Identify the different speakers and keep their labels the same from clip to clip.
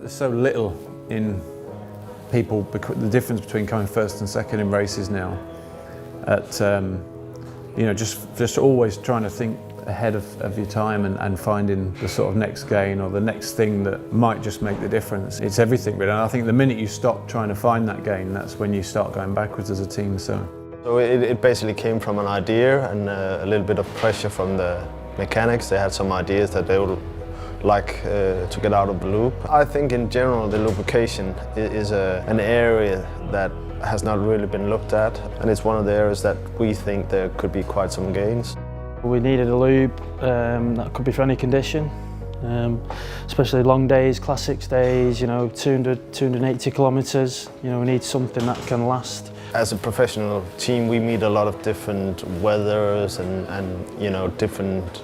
Speaker 1: There's so little in people, the difference between coming first and second in races now. You know, just always trying to think ahead of your time and finding the sort of next gain or the next thing that might just make the difference. It's everything really, and I think the minute you stop trying to find that gain, that's when you start going backwards as a team. So
Speaker 2: it basically came from an idea and a little bit of pressure from the mechanics. They had some ideas that they would like to get out of the loop. I think in general the lubrication is an area that has not really been looked at, and it's one of the areas that we think there could be quite some gains.
Speaker 3: We needed a lube that could be for any condition, especially long days, classics days, you know, 200, 280 kilometres. You know, we need something that can last.
Speaker 2: As a professional team, we meet a lot of different weathers and you know, different.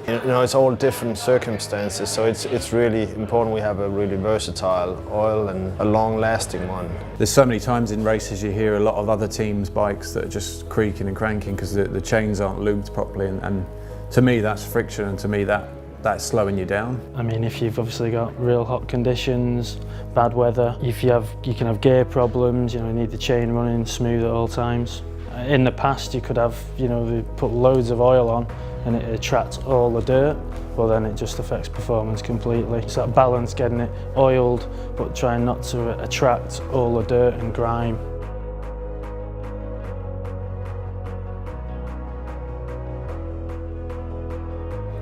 Speaker 2: You know, it's all different circumstances, so it's really important we have a really versatile oil and a long-lasting one.
Speaker 1: There's so many times in races you hear a lot of other teams' bikes that are just creaking and cranking because the chains aren't lubed properly, and to me that's friction, and to me that's slowing you down.
Speaker 3: I mean, if you've obviously got real hot conditions, bad weather, you can have gear problems. You know, you need the chain running smooth at all times. In the past, you could have, you know, they put loads of oil on and it attracts all the dirt, well then it just affects performance completely. It's that balance, getting it oiled but trying not to attract all the dirt and grime.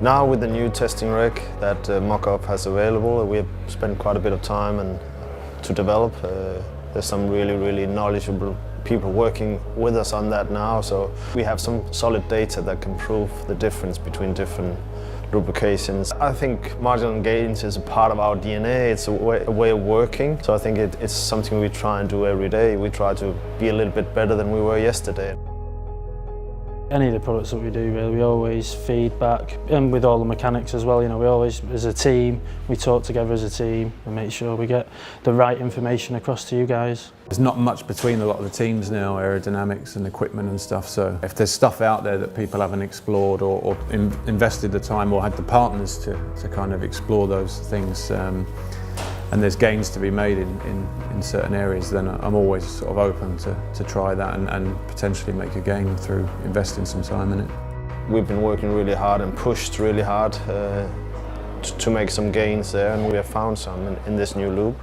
Speaker 2: Now with the new testing rig that Muc-off has available, we have spent quite a bit of time to develop. There's some really knowledgeable people working with us on that now, so we have some solid data that can prove the difference between different lubrications. I think marginal gains is a part of our DNA, it's a way of working, so I think it's something we try and do every day. We try to be a little bit better than we were yesterday.
Speaker 3: Any of the products that we do, really, we always feed back, and with all the mechanics as well. You know, we always, as a team, we talk together as a team and make sure we get the right information across to you guys.
Speaker 1: There's not much between a lot of the teams now, aerodynamics and equipment and stuff, so if there's stuff out there that people haven't explored or invested the time or had the partners to kind of explore those things, and there's gains to be made in certain areas, then I'm always sort of open to try that and potentially make a gain through investing some time in it.
Speaker 2: We've been working really hard and pushed really hard to make some gains there, and we have found some in this new lube.